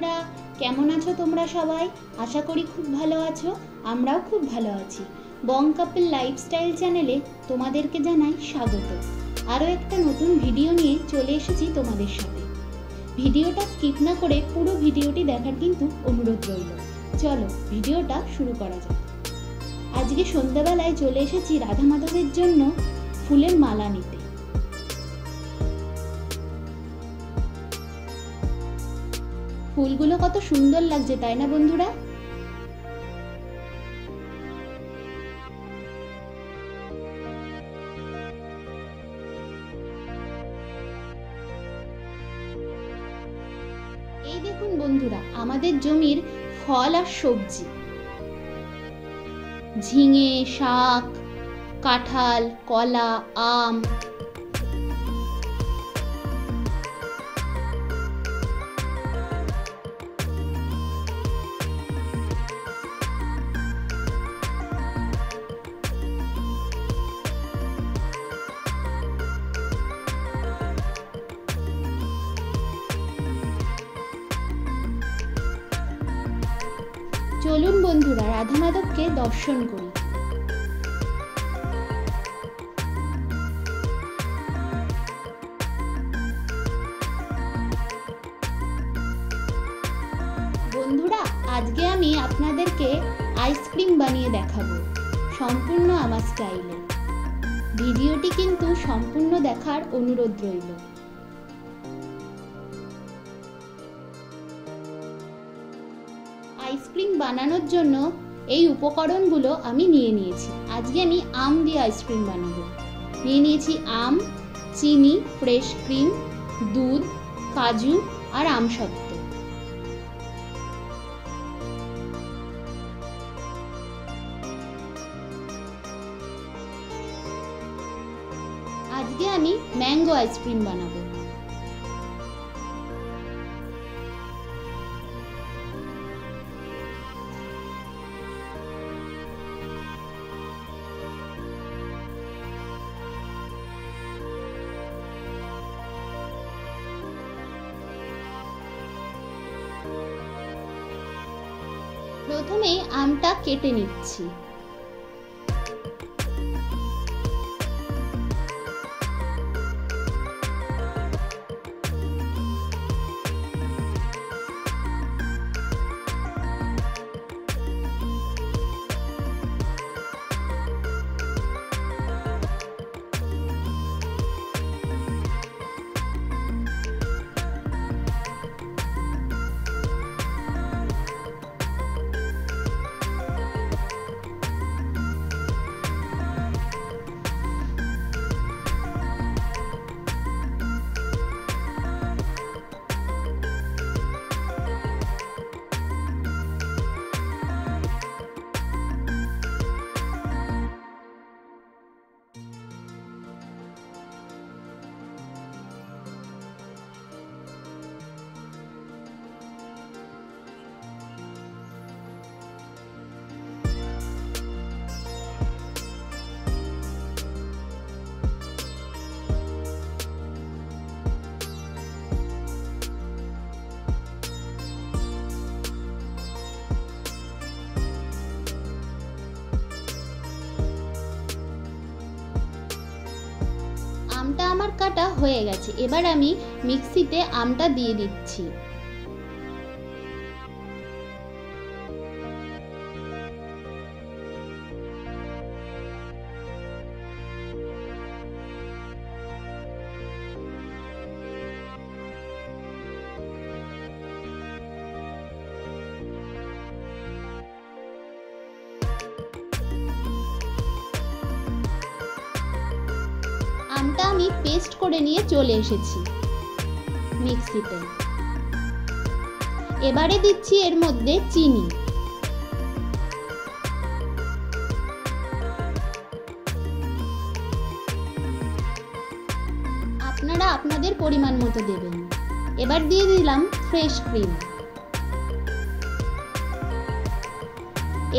বন্ধুরা, কেমন আছো তোমরা সবাই? আশা করি খুব ভালো আছো। আমরাও খুব ভালো আছি। বং কাপল লাইফস্টাইল চ্যানেলে তোমাদেরকে জানাই স্বাগত। আরও একটা নতুন ভিডিও নিয়ে চলে এসেছি তোমাদের সাথে। ভিডিওটা স্কিপ না করে পুরো ভিডিওটি দেখার কিন্তু অনুরোধ রইল। চলো ভিডিওটা শুরু করা যাক। আজকে সন্ধ্যাবেলায় চলে এসেছি রাধা মাধবের জন্য ফুলের মালা নিতে। ফুলগুলো কত সুন্দর লাগছে, তাই না বন্ধুরা? এই দেখুন বন্ধুরা, আমাদের জমির ফল আর সবজি, ঝিঙে, শাক, কাঁঠাল, কলা, আম। চলুন বন্ধুরা, রাধা মাধবকে দর্শন করি। বন্ধুরা, আজকে আমি আপনাদেরকে আইসক্রিম বানিয়ে দেখাবো, সম্পূর্ণ আমার স্টাইলে। ভিডিওটি কিন্তু সম্পূর্ণ দেখার অনুরোধ রইল। আইসক্রিম বানানোর জন্য এই উপকরণগুলো আমি নিয়ে নিয়েছি। আজকে আমি আম দিয়ে আইসক্রিম বানাবো। নিয়ে নিয়েছি আম, চিনি, ফ্রেশ ক্রিম, দুধ, কাজু আর আমসত্ত্ব। আজকে আমি ম্যাঙ্গো আইসক্রিম বানাবো। প্রথমে আমটা কেটে নিচ্ছি। আমটা আমার কাটা হয়ে গেছে। এবার আমি মিক্সিতে আমটা দিয়ে দিচ্ছি। আমটা আমি পেস্ট করে নিয়ে চলে এসেছি মিক্সিতে। এবারে দিচ্ছি এর মধ্যে চিনি। আপনারা আপনাদের পরিমাণ মতো দেবেন। এবার দিয়ে দিলাম ফ্রেশ ক্রিম।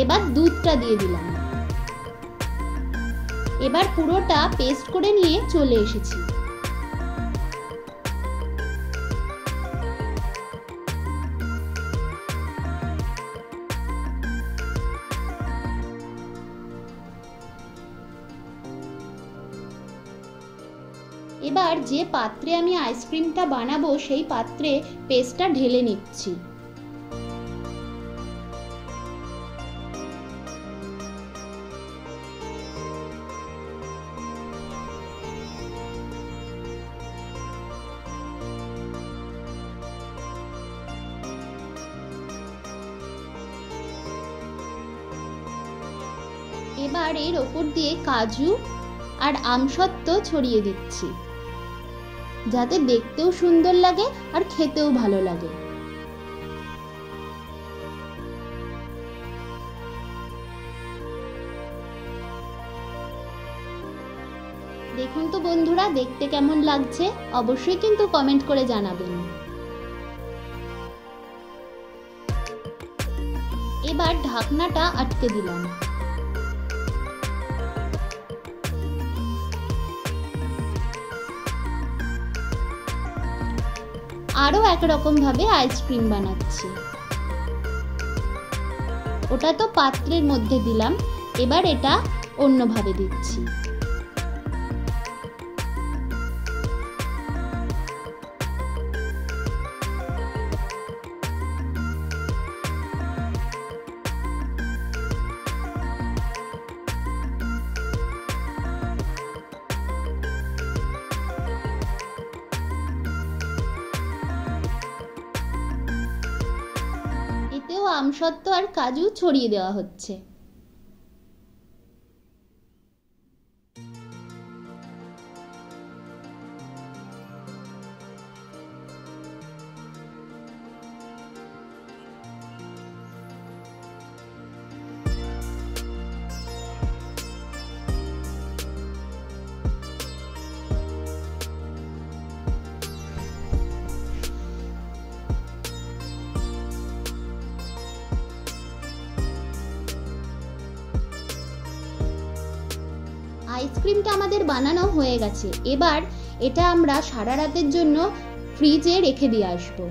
এবার দুধটা দিয়ে দিলাম। এবার পুরোটা পেস্ট করে নিয়ে চলে এসেছি। এবার যে পাত্রে আমি আইসক্রিমটা বানাবো সেই পাত্রে পেস্টটা ঢেলে নিচ্ছি। এবার এর ওপর দিয়ে কাজু আর আমসত্ত্ব ছড়িয়ে দিচ্ছি, যাতে দেখতেও সুন্দর লাগে আর খেতেও ভালো লাগে। দেখুন তো বন্ধুরা, দেখতে কেমন লাগছে অবশ্যই কিন্তু কমেন্ট করে জানাবেন। এবার ঢাকনাটা আটকে দিলাম। আরো একরকম ভাবে আইসক্রিম বানাচ্ছি। ওটা তো পাত্রের মধ্যে দিলাম, এবার এটা অন্যভাবে দিচ্ছি। এতেও আমসত্ত্ব আর কাজু ছড়িয়ে দেওয়া হচ্ছে। আইসক্রিমটা আমাদের বানানো হয়ে গেছে। এবার এটা আমরা সারা রাতের জন্য ফ্রিজে রেখে দিয়ে আসবো।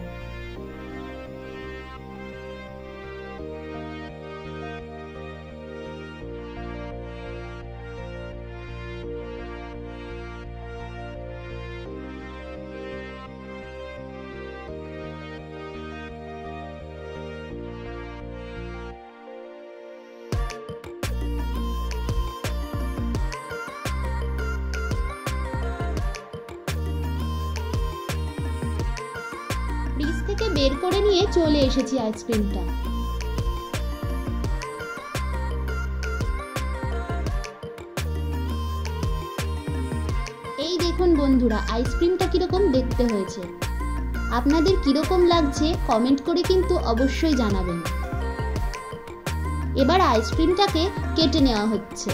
ফ্রিজ থেকে বের করে নিয়ে চলে এসেছি আইসক্রিমটা। এই দেখুন বন্ধুরা, আইসক্রিমটা কিরকম দেখতে হয়েছে। আপনাদের কিরকম লাগছে কমেন্ট করে কিন্তু অবশ্যই জানাবেন। এবার আইসক্রিমটাকে কেটে নেওয়া হচ্ছে।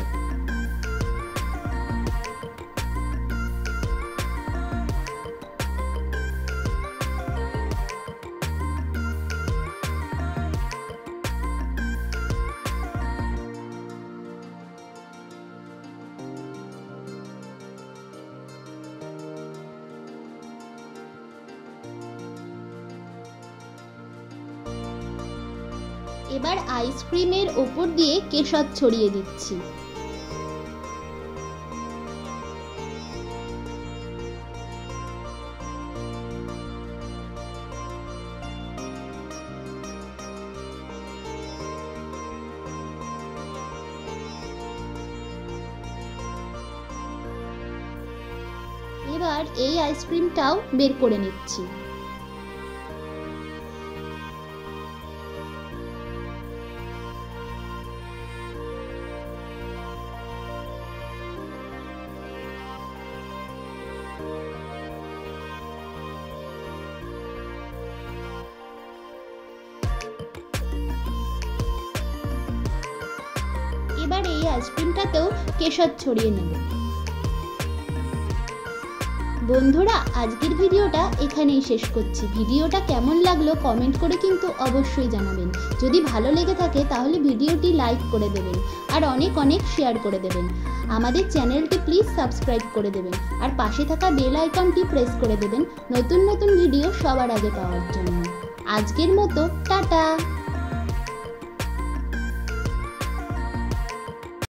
এবার আইসক্রিমের ওপর দিয়ে কেশর ছড়িয়ে দিচ্ছি। এবার এই আইসক্রিমটাও বের করে নিচ্ছি। এবার এই আইসক্রিমটাতেও কেশর ছড়িয়ে নেব। বন্ধুরা, আজকের ভিডিওটা এখানেই শেষ করছি। ভিডিওটা কেমন লাগলো কমেন্ট করে কিন্তু অবশ্যই জানাবেন। যদি ভালো লেগে থাকে তাহলে ভিডিওটি লাইক করে দেবেন আর অনেক অনেক শেয়ার করে দেবেন। আমাদের চ্যানেলটি প্লিজ সাবস্ক্রাইব করে দেবেন আর পাশে থাকা বেল আইকনটি প্রেস করে দেবেন নতুন নতুন ভিডিও সবার আগে পাওয়ার জন্য। আজকের মতো টাটা।